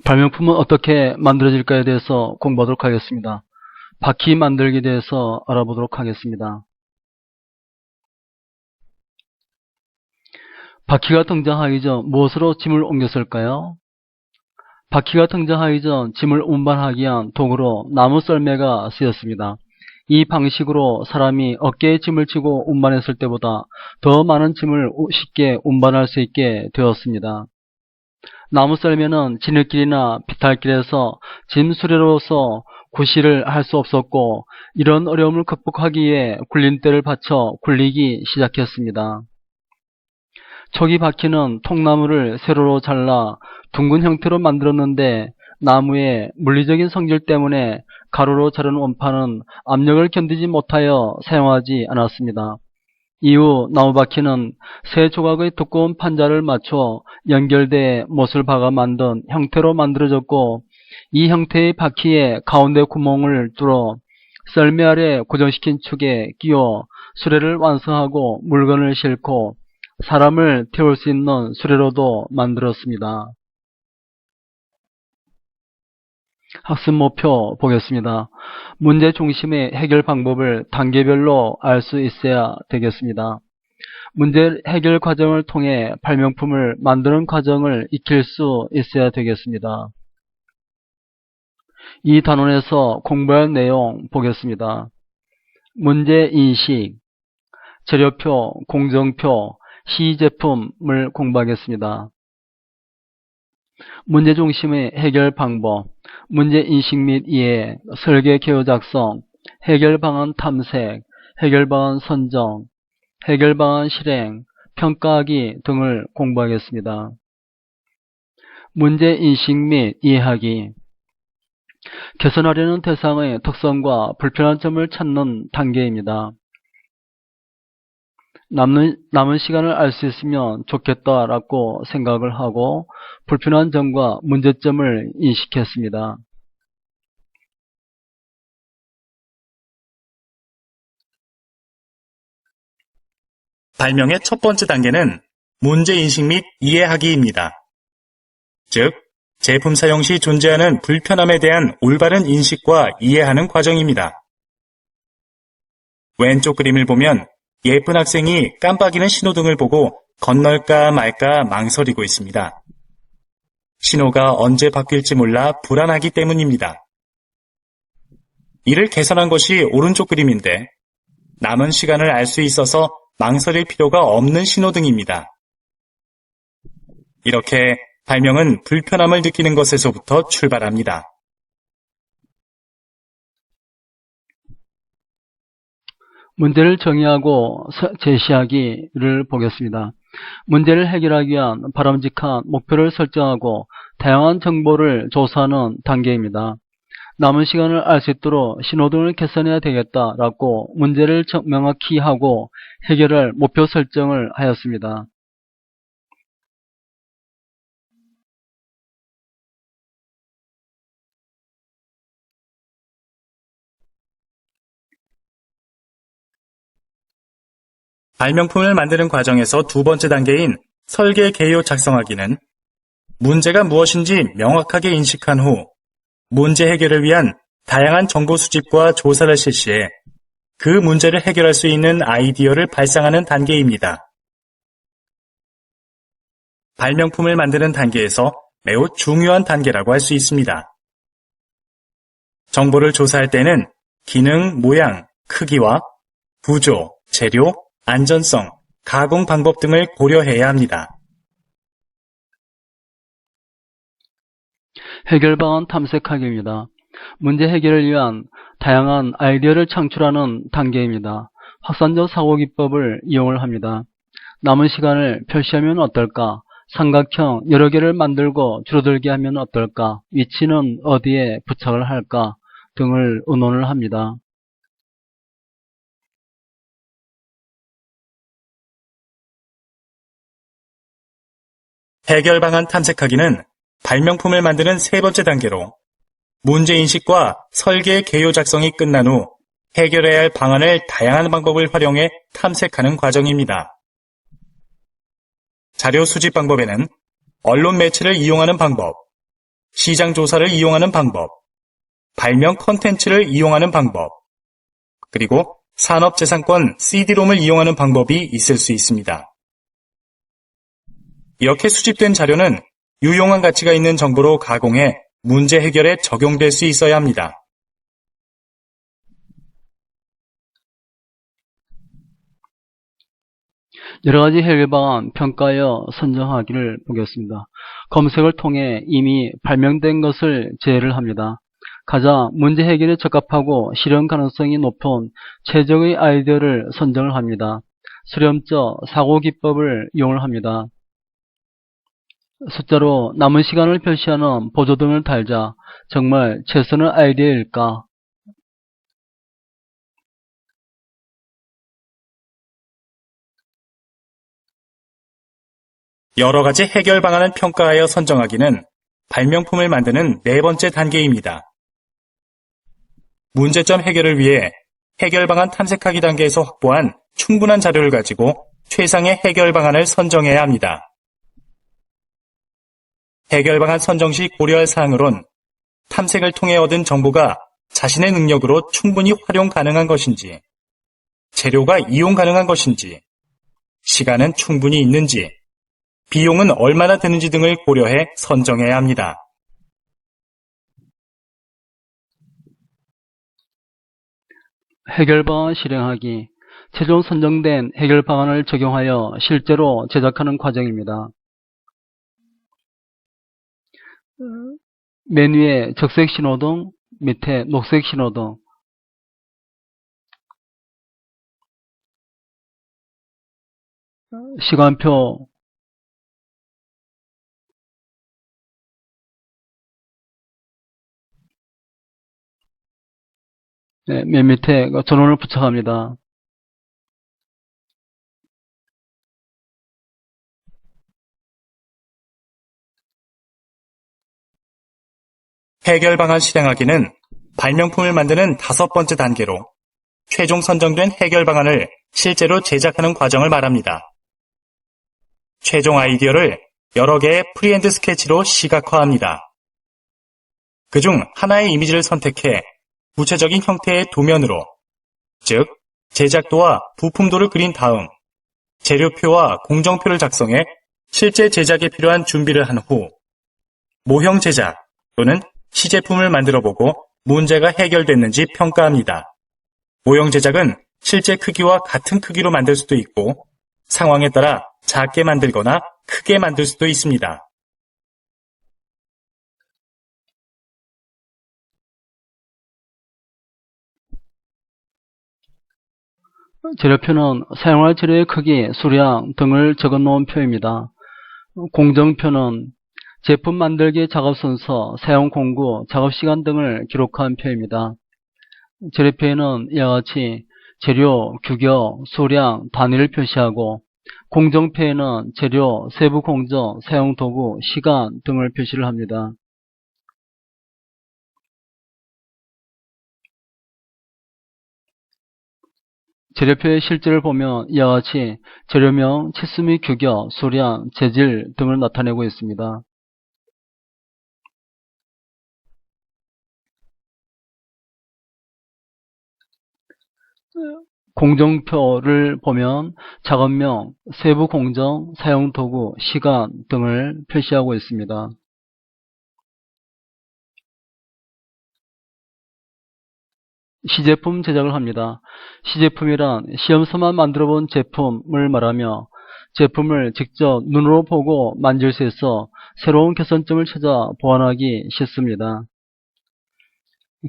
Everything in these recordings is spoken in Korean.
발명품은 어떻게 만들어질까에 대해서 공부하도록 하겠습니다. 바퀴 만들기에 대해서 알아보도록 하겠습니다. 바퀴가 등장하기 전 무엇으로 짐을 옮겼을까요? 바퀴가 등장하기 전 짐을 운반하기 위한 도구로 나무 썰매가 쓰였습니다. 이 방식으로 사람이 어깨에 짐을 지고 운반했을 때보다 더 많은 짐을 쉽게 운반할 수 있게 되었습니다. 나무 썰매는 지느길이나 비탈길에서 짐 수레로서 구실을 할 수 없었고, 이런 어려움을 극복하기 위해 굴림대를 받쳐 굴리기 시작했습니다. 초기 바퀴는 통나무를 세로로 잘라 둥근 형태로 만들었는데, 나무의 물리적인 성질 때문에 가로로 자른 원판은 압력을 견디지 못하여 사용하지 않았습니다. 이후 나무바퀴는 세 조각의 두꺼운 판자를 맞춰 연결돼 못을 박아 만든 형태로 만들어졌고, 이 형태의 바퀴에 가운데 구멍을 뚫어 썰매 아래 고정시킨 축에 끼워 수레를 완성하고 물건을 싣고 사람을 태울 수 있는 수레로도 만들었습니다. 학습 목표 보겠습니다. 문제 중심의 해결 방법을 단계별로 알 수 있어야 되겠습니다. 문제 해결 과정을 통해 발명품을 만드는 과정을 익힐 수 있어야 되겠습니다. 이 단원에서 공부할 내용 보겠습니다. 문제인식, 재료표, 공정표, 시제품을 공부하겠습니다. 문제 중심의 해결 방법, 문제인식 및 이해, 설계 개요 작성, 해결 방안 탐색, 해결 방안 선정, 해결 방안 실행, 평가하기 등을 공부하겠습니다. 문제인식 및 이해하기, 개선하려는 대상의 특성과 불편한 점을 찾는 단계입니다. 남은 시간을 알 수 있으면 좋겠다라고 생각을 하고 불편한 점과 문제점을 인식했습니다. 발명의 첫 번째 단계는 문제인식 및 이해하기입니다. 즉, 제품 사용 시 존재하는 불편함에 대한 올바른 인식과 이해하는 과정입니다. 왼쪽 그림을 보면 예쁜 학생이 깜빡이는 신호등을 보고 건널까 말까 망설이고 있습니다. 신호가 언제 바뀔지 몰라 불안하기 때문입니다. 이를 개선한 것이 오른쪽 그림인데, 남은 시간을 알 수 있어서 망설일 필요가 없는 신호등입니다. 이렇게 발명은 불편함을 느끼는 것에서부터 출발합니다. 문제를 정의하고 제시하기를 보겠습니다. 문제를 해결하기 위한 바람직한 목표를 설정하고 다양한 정보를 조사하는 단계입니다. 남은 시간을 알 수 있도록 신호등을 개선해야 되겠다라고 문제를 명확히 하고 해결할 목표 설정을 하였습니다. 발명품을 만드는 과정에서 두 번째 단계인 설계 개요 작성하기는 문제가 무엇인지 명확하게 인식한 후 문제 해결을 위한 다양한 정보 수집과 조사를 실시해 그 문제를 해결할 수 있는 아이디어를 발상하는 단계입니다. 발명품을 만드는 단계에서 매우 중요한 단계라고 할 수 있습니다. 정보를 조사할 때는 기능, 모양, 크기와 구조, 재료, 안전성, 가공 방법 등을 고려해야 합니다. 해결 방안 탐색하기입니다. 문제 해결을 위한 다양한 아이디어를 창출하는 단계입니다. 확산적 사고 기법을 이용을 합니다. 남은 시간을 표시하면 어떨까? 삼각형 여러 개를 만들고 줄어들게 하면 어떨까? 위치는 어디에 부착을 할까? 등을 의논을 합니다. 해결 방안 탐색하기는 발명품을 만드는 세 번째 단계로 문제인식과 설계 개요 작성이 끝난 후 해결해야 할 방안을 다양한 방법을 활용해 탐색하는 과정입니다. 자료 수집 방법에는 언론 매체를 이용하는 방법, 시장 조사를 이용하는 방법, 발명 컨텐츠를 이용하는 방법, 그리고 산업재산권 CD롬을 이용하는 방법이 있을 수 있습니다. 이렇게 수집된 자료는 유용한 가치가 있는 정보로 가공해 문제 해결에 적용될 수 있어야 합니다. 여러 가지 해결 방안 평가하여 선정하기를 보겠습니다. 검색을 통해 이미 발명된 것을 제외를 합니다. 가장 문제 해결에 적합하고 실현 가능성이 높은 최적의 아이디어를 선정을 합니다. 수렴적 사고 기법을 이용을 합니다. 숫자로 남은 시간을 표시하는 보조 등을 달자. 정말 최선의 아이디어일까? 여러 가지 해결 방안을 평가하여 선정하기는 발명품을 만드는 네 번째 단계입니다. 문제점 해결을 위해 해결 방안 탐색하기 단계에서 확보한 충분한 자료를 가지고 최상의 해결 방안을 선정해야 합니다. 해결 방안 선정 시 고려할 사항으론 탐색을 통해 얻은 정보가 자신의 능력으로 충분히 활용 가능한 것인지, 재료가 이용 가능한 것인지, 시간은 충분히 있는지, 비용은 얼마나 드는지 등을 고려해 선정해야 합니다. 해결 방안 실행하기. 최종 선정된 해결 방안을 적용하여 실제로 제작하는 과정입니다. 맨 위에 적색 신호등, 밑에 녹색 신호등. 시간표, 맨 밑에 전원을 부착합니다. 해결 방안 실행하기는 발명품을 만드는 다섯 번째 단계로 최종 선정된 해결 방안을 실제로 제작하는 과정을 말합니다. 최종 아이디어를 여러 개의 프리핸드 스케치로 시각화합니다. 그중 하나의 이미지를 선택해 구체적인 형태의 도면으로, 즉 제작도와 부품도를 그린 다음 재료표와 공정표를 작성해 실제 제작에 필요한 준비를 한 후 모형 제작 또는 시제품을 만들어보고 문제가 해결됐는지 평가합니다. 모형 제작은 실제 크기와 같은 크기로 만들 수도 있고 상황에 따라 작게 만들거나 크게 만들 수도 있습니다. 재료표는 사용할 재료의 크기, 수량 등을 적어놓은 표입니다. 공정표는 제품 만들기 작업 순서, 사용 공구, 작업 시간 등을 기록한 표입니다. 재료표에는 이와 같이 재료, 규격, 수량, 단위를 표시하고 공정표에는 재료, 세부 공정, 사용 도구, 시간 등을 표시를 합니다. 재료표의 실제를 보면 이와 같이 재료명, 치수 및 규격, 수량, 재질 등을 나타내고 있습니다. 공정표를 보면 작업명, 세부 공정, 사용 도구, 시간 등을 표시하고 있습니다. 시제품 제작을 합니다. 시제품이란 시험서만 만들어 본 제품을 말하며 제품을 직접 눈으로 보고 만질 수 있어 새로운 개선점을 찾아 보완하기 쉽습니다.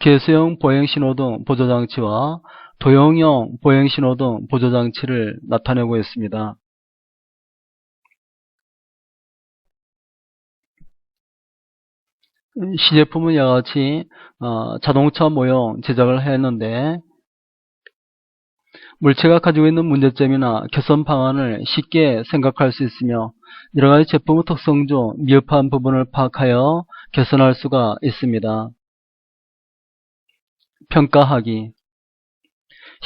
개수형 보행신호등 보조장치와 도형형 보행신호등 보조장치를 나타내고 있습니다. 시제품은 이와 같이 자동차 모형 제작을 했는데 물체가 가지고 있는 문제점이나 개선 방안을 쉽게 생각할 수 있으며 여러가지 제품의 특성 중 미흡한 부분을 파악하여 개선할 수가 있습니다. 평가하기.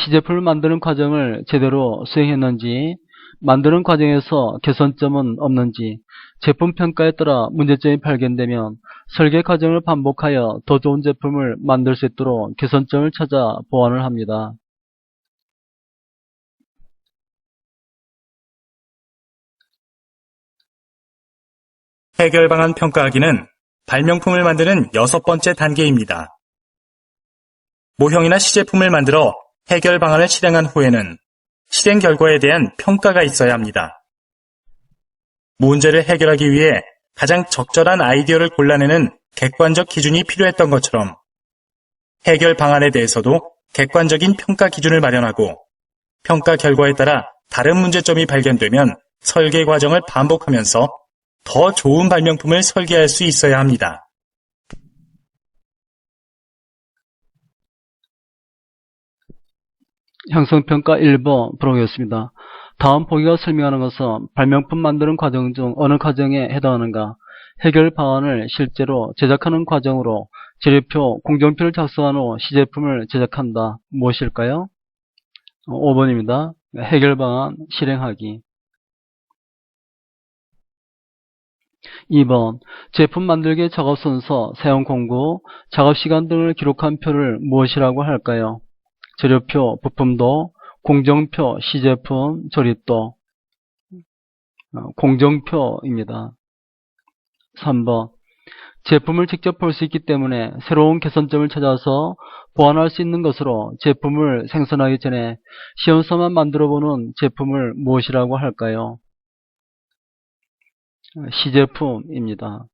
시제품을 만드는 과정을 제대로 수행했는지 만드는 과정에서 개선점은 없는지, 제품 평가에 따라 문제점이 발견되면 설계 과정을 반복하여 더 좋은 제품을 만들 수 있도록 개선점을 찾아 보완을 합니다. 해결 방안 평가하기는 발명품을 만드는 6번째 단계입니다. 모형이나 시제품을 만들어 해결 방안을 실행한 후에는 실행 결과에 대한 평가가 있어야 합니다. 문제를 해결하기 위해 가장 적절한 아이디어를 골라내는 객관적 기준이 필요했던 것처럼 해결 방안에 대해서도 객관적인 평가 기준을 마련하고 평가 결과에 따라 다른 문제점이 발견되면 설계 과정을 반복하면서 더 좋은 발명품을 설계할 수 있어야 합니다. 형성평가 1번 풀어보겠습니다. 다음 보기가 설명하는 것은 발명품 만드는 과정 중 어느 과정에 해당하는가, 해결 방안을 실제로 제작하는 과정으로 재료표, 공정표를 작성한 후 시제품을 제작한다. 무엇일까요? 5번입니다. 해결 방안 실행하기. 2번, 제품 만들기 작업 순서, 사용 공구, 작업 시간 등을 기록한 표를 무엇이라고 할까요? 재료표, 부품도, 공정표, 시제품, 조립도. 공정표입니다. 3번, 제품을 직접 볼 수 있기 때문에 새로운 개선점을 찾아서 보완할 수 있는 것으로 제품을 생산하기 전에 시험서만 만들어보는 제품을 무엇이라고 할까요? 시제품입니다.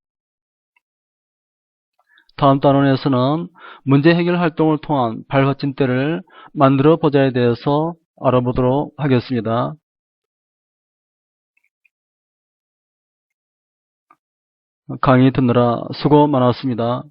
다음 단원에서는 문제 해결 활동을 통한 발받침대를 만들어 보자에 대해서 알아보도록 하겠습니다. 강의 듣느라 수고 많았습니다.